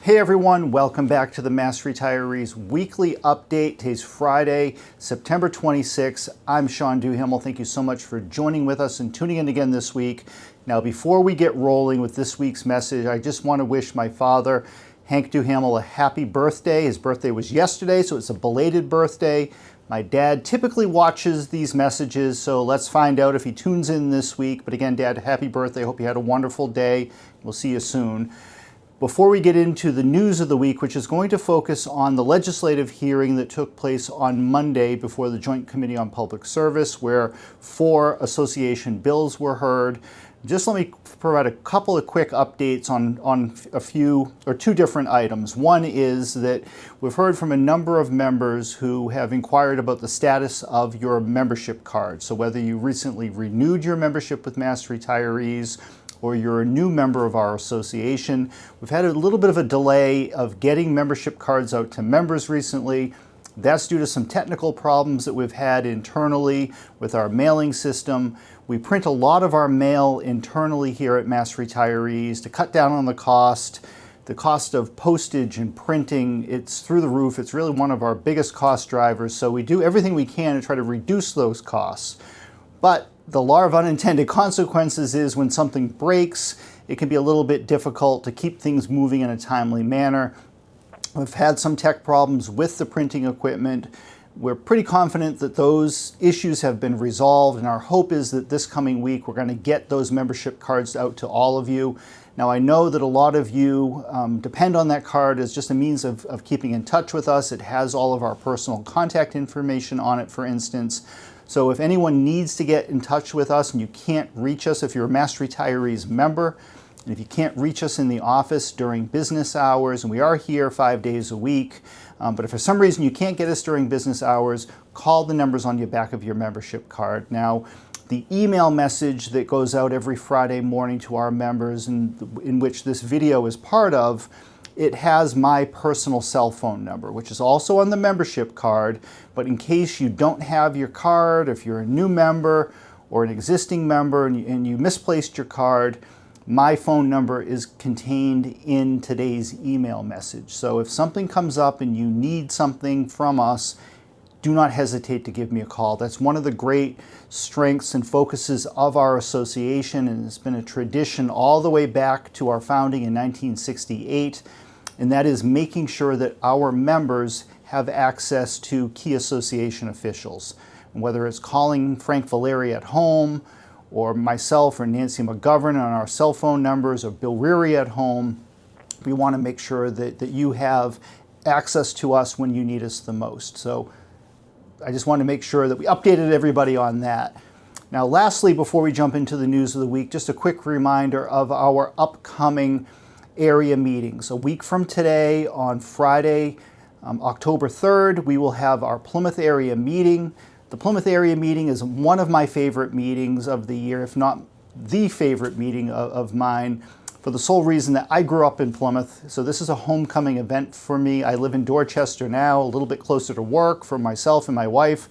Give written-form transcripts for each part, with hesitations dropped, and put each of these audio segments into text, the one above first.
Hey everyone, welcome back to the Mass Retirees Weekly Update. Today's Friday, September 26th. I'm Sean Duhamel. Thank you so much for joining with us and tuning in again this week. Now, before we get rolling with this week's message, I just want to wish my father, Hank Duhamel, a happy birthday. His birthday was yesterday, so it's a belated birthday. My dad typically watches these messages, so let's find out if he tunes in this week. But again, Dad, happy birthday. Hope you had a wonderful day. We'll see you soon. Before we get into the news of the week, which is going to focus on the legislative hearing that took place on Monday before the Joint Committee on Public Service, where 4 association bills were heard, just let me provide a couple of quick updates on a few or 2 different items. One is that we've heard from a number of members who have inquired about the status of your membership card. So whether you recently renewed your membership with Mass Retirees or you're a new member of our association. We've had a little bit of a delay of getting membership cards out to members recently. That's due to some technical problems that we've had internally with our mailing system. We print a lot of our mail internally here at Mass Retirees to cut down on the cost. The cost of postage and printing, it's through the roof. It's really one of our biggest cost drivers. So we do everything we can to try to reduce those costs. But the law of unintended consequences is when something breaks, it can be a little bit difficult to keep things moving in a timely manner. We've had some tech problems with the printing equipment. We're pretty confident that those issues have been resolved, and our hope is that this coming week we're going to get those membership cards out to all of you. Now, I know that a lot of you depend on that card as just a means of keeping in touch with us. It has all of our personal contact information on it, for instance. So if anyone needs to get in touch with us and you can't reach us, if you're a Mass Retirees member, and if you can't reach us in the office during business hours, and we are here 5 days a week, but if for some reason you can't get us during business hours, call the numbers on the back of your membership card. Now, the email message that goes out every Friday morning to our members, and in which this video is part of, it has my personal cell phone number, which is also on the membership card. But in case you don't have your card, if you're a new member or an existing member and you misplaced your card, my phone number is contained in today's email message. So if something comes up and you need something from us, do not hesitate to give me a call. That's one of the great strengths and focuses of our association, and it's been a tradition all the way back to our founding in 1968. And that is making sure that our members have access to key association officials. And whether it's calling Frank Valeri at home, or myself or Nancy McGovern on our cell phone numbers, or Bill Reary at home, we want to make sure that you have access to us when you need us the most. So I just want to make sure that we updated everybody on that. Now, lastly, before we jump into the news of the week, just a quick reminder of our upcoming area meetings. A week from today, on Friday, October 3rd, we will have our Plymouth area meeting. The Plymouth area meeting is one of my favorite meetings of the year, if not the favorite meeting of mine, for the sole reason that I grew up in Plymouth. So this is a homecoming event for me. I live in Dorchester now, a little bit closer to work for myself and my wife,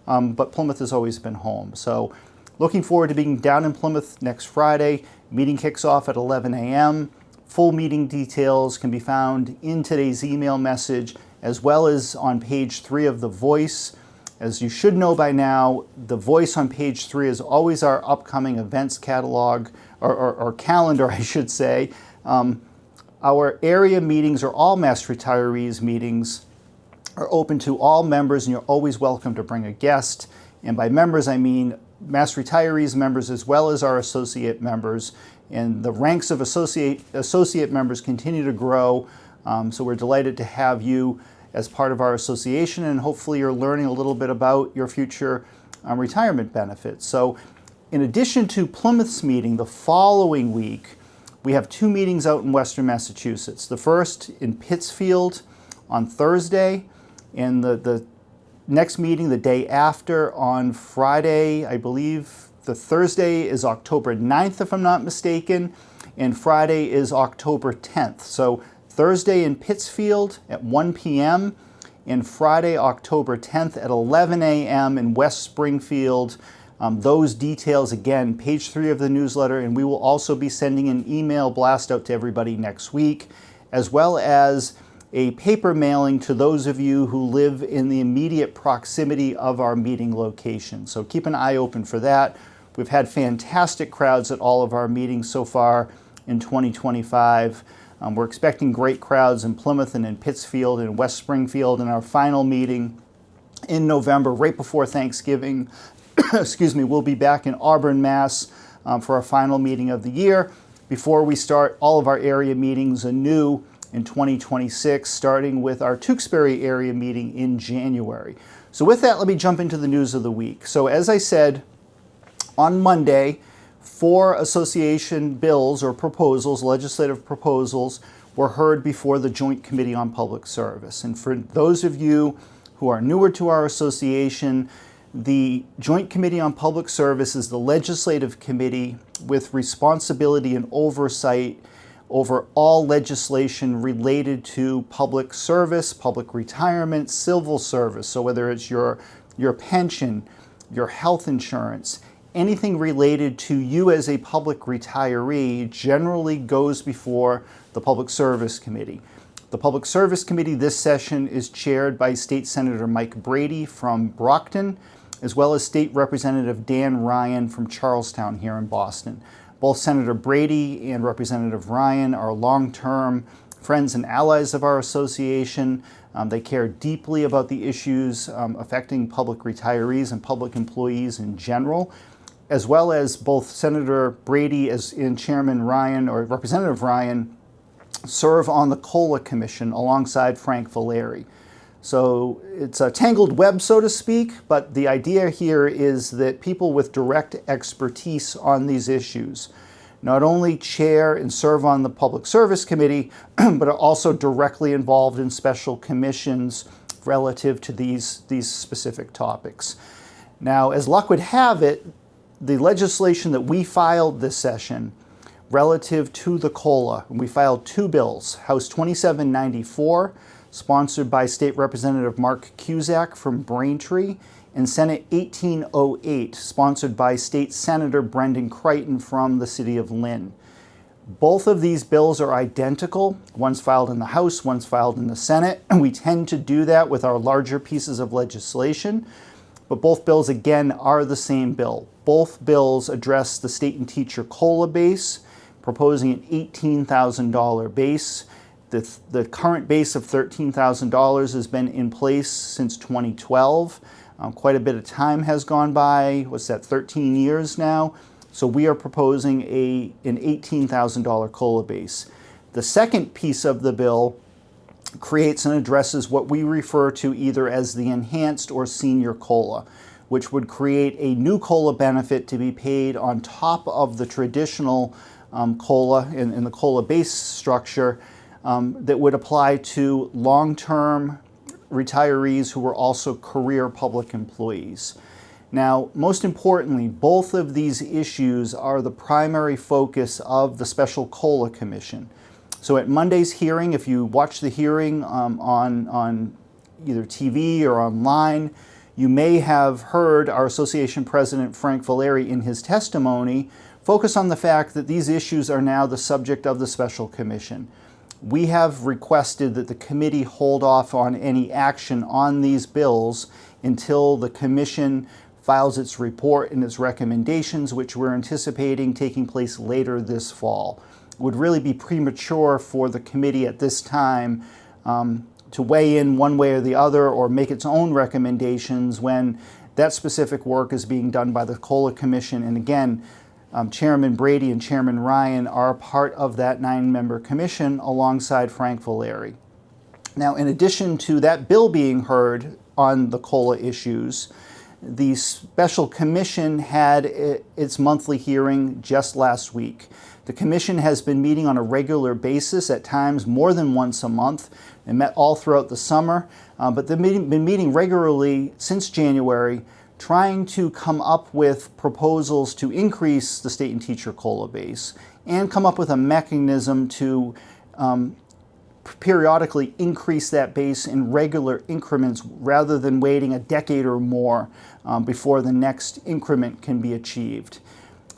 but Plymouth has always been home. So looking forward to being down in Plymouth next Friday. Meeting kicks off at 11 a.m. Full meeting details can be found in today's email message, as well as on page 3 of The Voice. As you should know by now, The Voice on page 3 is always our upcoming events catalog, or calendar, I should say. Our area meetings, or all Mass Retirees meetings, are open to all members, and you're always welcome to bring a guest. And by members, I mean Mass Retirees members as well as our associate members. And the ranks of associate members continue to grow. So we're delighted to have you as part of our association, and hopefully you're learning a little bit about your future retirement benefits. So in addition to Plymouth's meeting, the following week, we have 2 meetings out in Western Massachusetts. The first in Pittsfield on Thursday, and the next meeting the day after on Friday. I believe the Thursday is October 9th, if I'm not mistaken, and Friday is October 10th. So Thursday in Pittsfield at 1 p.m. and Friday, October 10th at 11 a.m. in West Springfield. Those details, again, page 3 of the newsletter, and we will also be sending an email blast out to everybody next week as well as a paper mailing to those of you who live in the immediate proximity of our meeting location. So keep an eye open for that. We've had fantastic crowds at all of our meetings so far in 2025. We're expecting great crowds in Plymouth and in Pittsfield and West Springfield, and our final meeting in November, right before Thanksgiving, excuse me, we'll be back in Auburn, Mass. For our final meeting of the year before we start all of our area meetings anew in 2026, starting with our Tewksbury area meeting in January. So with that, let me jump into the news of the week. So as I said, on Monday, 4 association bills or proposals, legislative proposals, were heard before the Joint Committee on Public Service. And for those of you who are newer to our association, the Joint Committee on Public Service is the legislative committee with responsibility and oversight over all legislation related to public service, public retirement, civil service. So whether it's your pension, your health insurance, anything related to you as a public retiree generally goes before the Public Service Committee. The Public Service Committee this session is chaired by State Senator Mike Brady from Brockton, as well as State Representative Dan Ryan from Charlestown here in Boston. Both Senator Brady and Representative Ryan are long-term friends and allies of our association. They care deeply about the issues affecting public retirees and public employees in general, as well as both Senator Brady and Chairman Ryan, or Representative Ryan, serve on the COLA Commission alongside Frank Valeri. So it's a tangled web, so to speak, but the idea here is that people with direct expertise on these issues not only chair and serve on the Public Service Committee, but are also directly involved in special commissions relative to these specific topics. Now, as luck would have it, the legislation that we filed this session relative to the COLA, we filed 2 bills, House 2794, sponsored by State Representative Mark Cusack from Braintree, and Senate 1808, sponsored by State Senator Brendan Crichton from the city of Lynn. Both of these bills are identical. One's filed in the House, one's filed in the Senate, and we tend to do that with our larger pieces of legislation. But both bills, again, are the same bill. Both bills address the state and teacher COLA base, proposing an $18,000 base. The current base of $13,000 has been in place since 2012. Quite a bit of time has gone by. What's that, 13 years now? So we are proposing an $18,000 COLA base. The second piece of the bill creates and addresses what we refer to either as the enhanced or senior COLA, which would create a new COLA benefit to be paid on top of the traditional COLA in the COLA base structure, that would apply to long-term retirees who were also career public employees. Now, most importantly, both of these issues are the primary focus of the Special COLA Commission. So at Monday's hearing, if you watch the hearing on either TV or online, you may have heard our association president, Frank Valeri, in his testimony, focus on the fact that these issues are now the subject of the Special Commission. We have requested that the committee hold off on any action on these bills until the commission files its report and its recommendations, which we're anticipating taking place later this fall. It would really be premature for the committee at this time to weigh in one way or the other or make its own recommendations when that specific work is being done by the COLA Commission. And again, Chairman Brady and Chairman Ryan are part of that 9-member commission alongside Frank Valeri. Now, in addition to that bill being heard on the COLA issues, the Special Commission had its monthly hearing just last week. The Commission has been meeting on a regular basis, at times more than once a month, and met all throughout the summer, but they've been meeting regularly since January, trying to come up with proposals to increase the state and teacher COLA base and come up with a mechanism to periodically increase that base in regular increments rather than waiting a decade or more before the next increment can be achieved.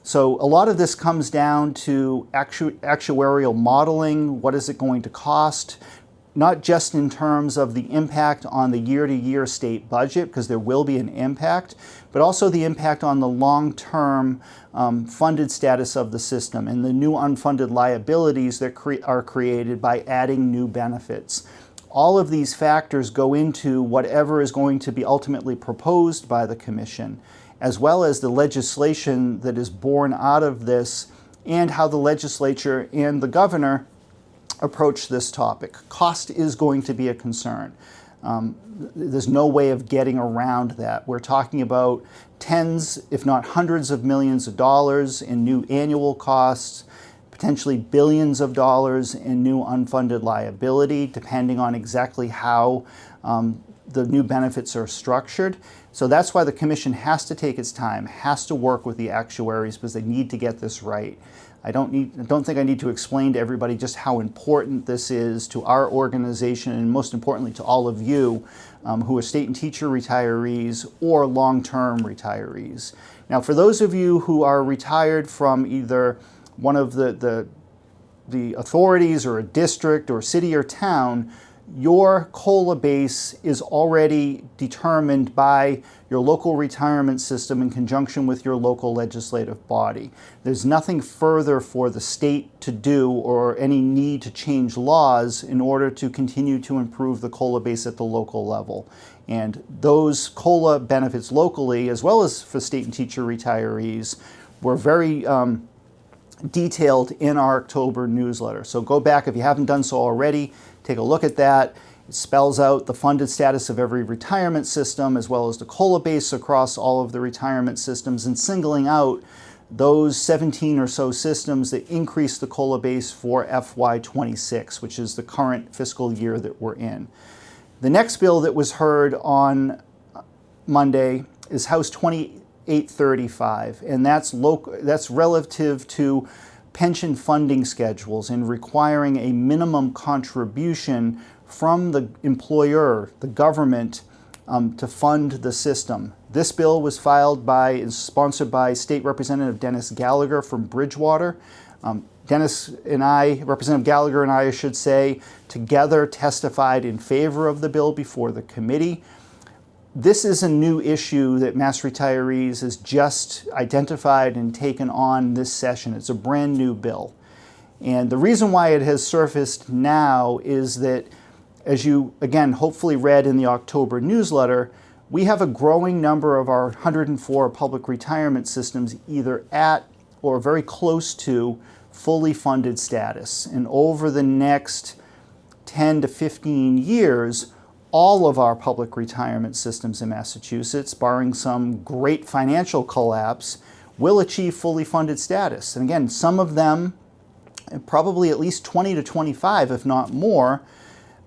So a lot of this comes down to actuarial modeling. What is it going to cost? Not just in terms of the impact on the year-to-year state budget, because there will be an impact, but also the impact on the long-term funded status of the system and the new unfunded liabilities that are created by adding new benefits. All of these factors go into whatever is going to be ultimately proposed by the Commission, as well as the legislation that is born out of this and how the legislature and the governor approach this topic. Cost is going to be a concern. There's no way of getting around that. We're talking about tens, if not hundreds of millions of dollars in new annual costs, potentially billions of dollars in new unfunded liability, depending on exactly how the new benefits are structured. So that's why the Commission has to take its time, has to work with the actuaries, because they need to get this right. I don't think I need to explain to everybody just how important this is to our organization, and most importantly to all of you who are state and teacher retirees or long-term retirees. Now, for those of you who are retired from either one of the authorities or a district or city or town, your COLA base is already determined by your local retirement system in conjunction with your local legislative body. There's nothing further for the state to do or any need to change laws in order to continue to improve the COLA base at the local level. And those COLA benefits locally, as well as for state and teacher retirees, were very detailed in our October newsletter. So go back if you haven't done so already, take a look at that. It spells out the funded status of every retirement system, as well as the COLA base across all of the retirement systems, and singling out those 17 or so systems that increase the COLA base for FY26, which is the current fiscal year that we're in. The next bill that was heard on Monday is House 2835, and that's relative to pension funding schedules and requiring a minimum contribution from the employer, the government, to fund the system. This bill was sponsored by State Representative Dennis Gallagher from Bridgewater. Representative Gallagher and I should say, together testified in favor of the bill before the committee. This is a new issue that Mass Retirees has just identified and taken on this session. It's a brand new bill. And the reason why it has surfaced now is that, as you, again, hopefully read in the October newsletter, we have a growing number of our 104 public retirement systems either at or very close to fully funded status. And over the next 10 to 15 years, all of our public retirement systems in Massachusetts, barring some great financial collapse, will achieve fully funded status. And again, some of them, probably at least 20 to 25, if not more,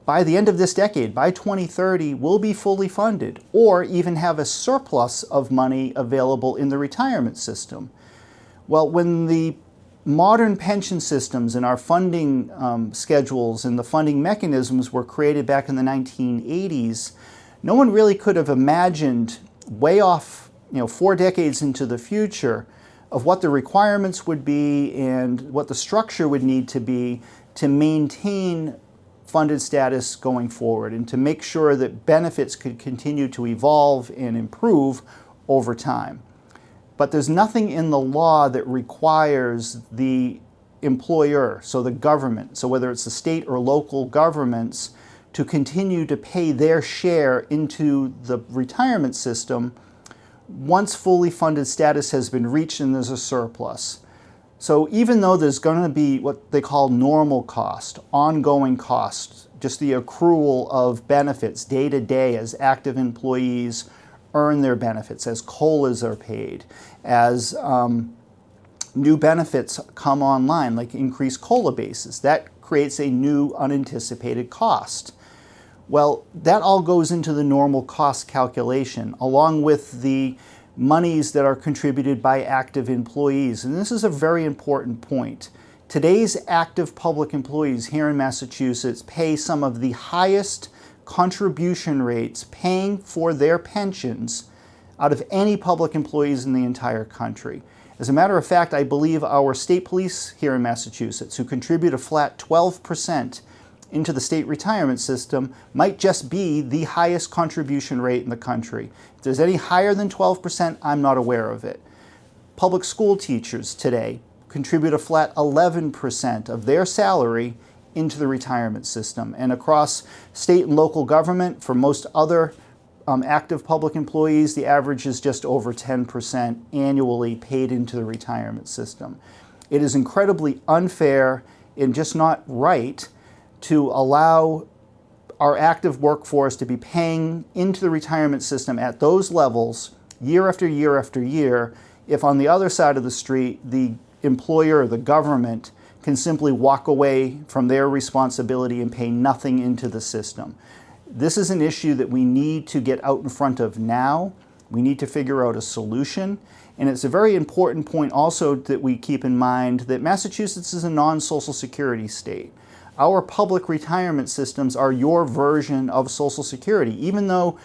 by the end of this decade, by 2030, will be fully funded or even have a surplus of money available in the retirement system. Well, when the modern pension systems and our funding schedules and the funding mechanisms were created back in the 1980s, no one really could have imagined way off, 4 decades into the future of what the requirements would be and what the structure would need to be to maintain funded status going forward and to make sure that benefits could continue to evolve and improve over time. But there's nothing in the law that requires the employer, so the government, so whether it's the state or local governments, to continue to pay their share into the retirement system once fully funded status has been reached and there's a surplus. So even though there's going to be what they call normal cost, ongoing cost, just the accrual of benefits day to day as active employees earn their benefits, as COLAs are paid, as new benefits come online, like increased COLA bases, that creates a new unanticipated cost. Well, that all goes into the normal cost calculation, along with the monies that are contributed by active employees. And this is a very important point. Today's active public employees here in Massachusetts pay some of the highest contribution rates paying for their pensions out of any public employees in the entire country. As a matter of fact, I believe our state police here in Massachusetts, who contribute a flat 12% into the state retirement system, might just be the highest contribution rate in the country. If there's any higher than 12%, I'm not aware of it. Public school teachers today contribute a flat 11% of their salary into the retirement system. And across state and local government, for most other active public employees, the average is just over 10% annually paid into the retirement system. It is incredibly unfair and just not right to allow our active workforce to be paying into the retirement system at those levels year after year after year, if on the other side of the street, the employer or the government can simply walk away from their responsibility and pay nothing into the system. This is an issue that we need to get out in front of now. We need to figure out a solution. And it's a very important point also that we keep in mind that Massachusetts is a non-Social Security state. Our public retirement systems are your version of Social Security, even though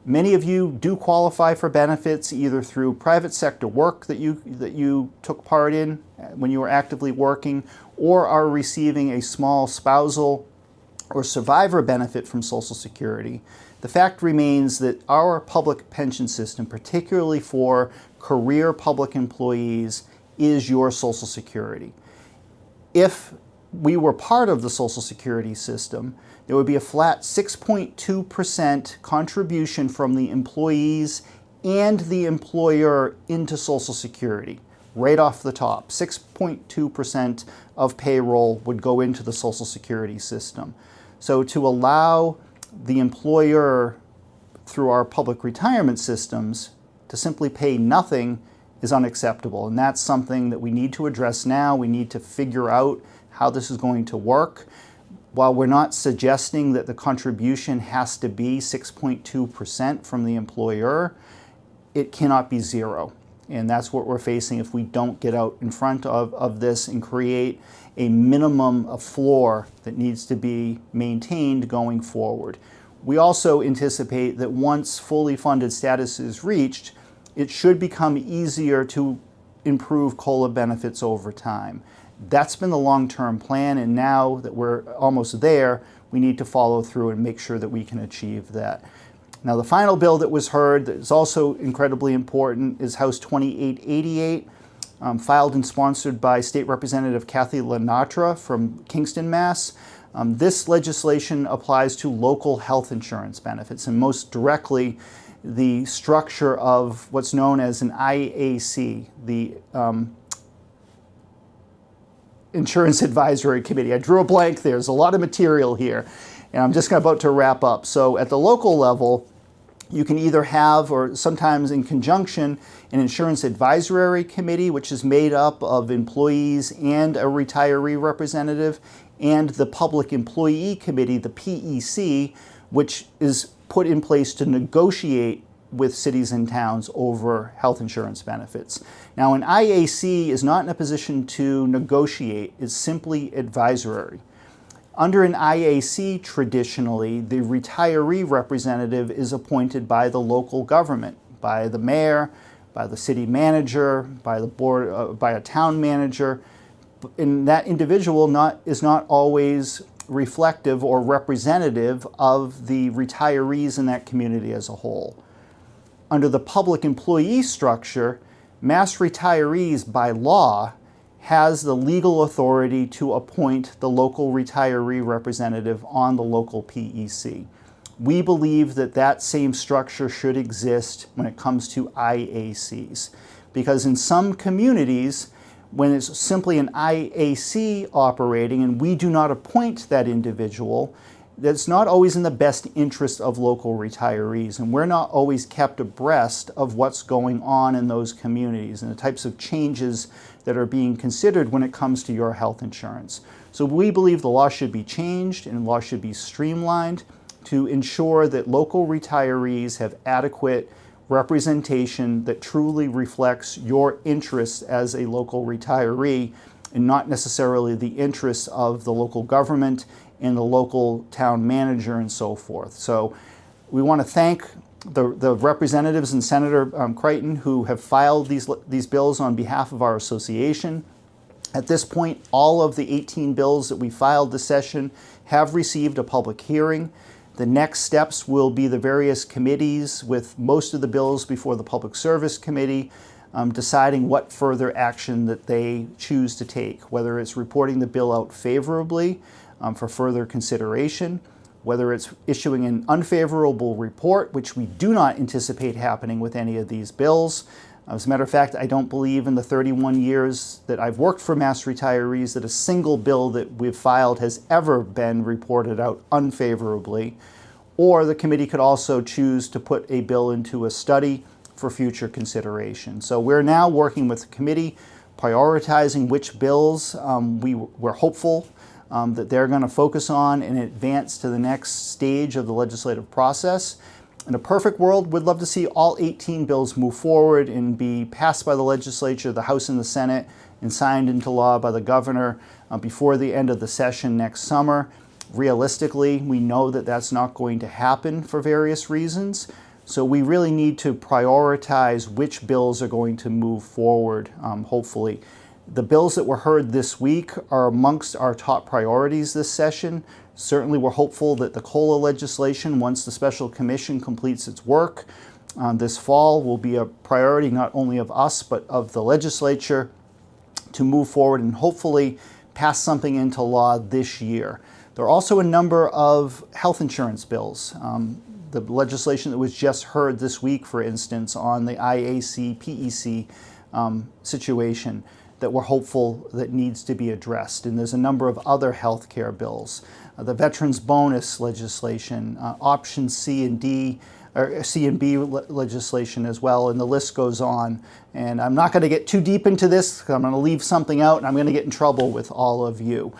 many of you do qualify for benefits either through private sector work that you took part in when you were actively working, or are receiving a small spousal or survivor benefit from Social Security. The fact remains that our public pension system, particularly for career public employees, is your Social Security. If we were part of the Social Security system, there would be a flat 6.2% contribution from the employees and the employer into Social Security. Right off the top, 6.2% of payroll would go into the Social Security system. So to allow the employer, through our public retirement systems, to simply pay nothing is unacceptable. And that's something that we need to address now. We need to figure out how this is going to work. While we're not suggesting that the contribution has to be 6.2% from the employer, it cannot be zero. And that's what we're facing if we don't get out in front of this and create a minimum, a floor that needs to be maintained going forward. We also anticipate that once fully funded status is reached, it should become easier to improve COLA benefits over time. That's been the long-term plan, and now that we're almost there, we need to follow through and make sure that we can achieve that. Now, the final bill that was heard that is also incredibly important is House 2888, filed and sponsored by State Representative Kathy Lenatra from Kingston, Mass. This legislation applies to local health insurance benefits, and most directly the structure of what's known as an IAC, the Insurance Advisory Committee. I drew a blank. There's a lot of material here, and I'm just about to wrap up. So at the local level, you can either have, or sometimes in conjunction, an Insurance Advisory Committee, which is made up of employees and a retiree representative, and the Public Employee Committee, the PEC, which is put in place to negotiate with cities and towns over health insurance benefits. Now, an IAC is not in a position to negotiate, it's simply advisory. Under an IAC, traditionally, the retiree representative is appointed by the local government, by the mayor, by the city manager, by the board, by a town manager, and that individual is not always reflective or representative of the retirees in that community as a whole. Under the public employee structure, Mass retirees by law has the legal authority to appoint the local retiree representative on the local PEC. We believe that that same structure should exist when it comes to IACs, because in some communities, when it's simply an IAC operating and we do not appoint that individual, that's not always in the best interest of local retirees, and we're not always kept abreast of what's going on in those communities and the types of changes that are being considered when it comes to your health insurance. So we believe the law should be changed and the law should be streamlined to ensure that local retirees have adequate representation that truly reflects your interests as a local retiree and not necessarily the interests of the local government and the local town manager and so forth. So we want to thank the representatives and Senator Crichton who have filed these bills on behalf of our association. At this point, all of the 18 bills that we filed this session have received a public hearing. The next steps will be the various committees, with most of the bills before the Public Service Committee, deciding what further action that they choose to take, whether it's reporting the bill out favorably for further consideration, whether it's issuing an unfavorable report, which we do not anticipate happening with any of these bills. As a matter of fact, I don't believe in the 31 years that I've worked for mass retirees that a single bill that we've filed has ever been reported out unfavorably. Or the committee could also choose to put a bill into a study for future consideration. So we're now working with the committee, prioritizing which bills we're hopeful that they're going to focus on and advance to the next stage of the legislative process. In a perfect world, we'd love to see all 18 bills move forward and be passed by the legislature, the House and the Senate, and signed into law by the governor before the end of the session next summer. Realistically, we know that that's not going to happen for various reasons. So we really need to prioritize which bills are going to move forward, hopefully. The bills that were heard this week are amongst our top priorities this session. Certainly we're hopeful that the COLA legislation, once the special commission completes its work this fall, will be a priority not only of us but of the legislature to move forward and hopefully pass something into law this year. There are also a number of health insurance bills. The legislation that was just heard this week, for instance, on the IAC, PEC situation that we're hopeful that needs to be addressed. And there's a number of other health care bills. The veterans bonus legislation, option C and D, or C and B legislation as well, and the list goes on. And I'm not going to get too deep into this, because I'm going to leave something out and I'm going to get in trouble with all of you.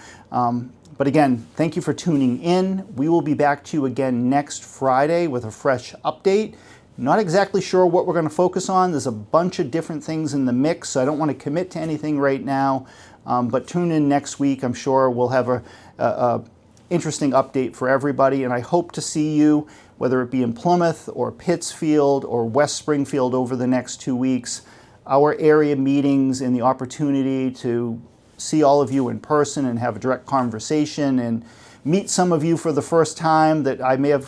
But again, thank you for tuning in. We will be back to you again next Friday with a fresh update. Not exactly sure what we're going to focus on. There's a bunch of different things in the mix, so I don't want to commit to anything right now. But tune in next week. I'm sure we'll have a interesting update for everybody, and I hope to see you, whether it be in Plymouth or Pittsfield or West Springfield over the next 2 weeks. Our area meetings and the opportunity to see all of you in person and have a direct conversation and meet some of you for the first time that I may have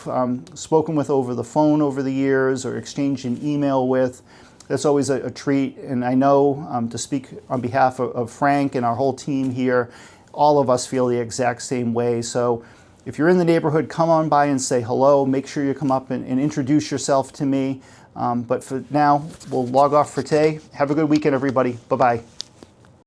spoken with over the phone over the years or exchanged an email with. That's always a treat. And I know, to speak on behalf of Frank and our whole team here, all of us feel the exact same way. So if you're in the neighborhood, come on by and say hello. Make sure you come up and introduce yourself to me. But for now, we'll log off for today. Have a good weekend, everybody. Bye-bye.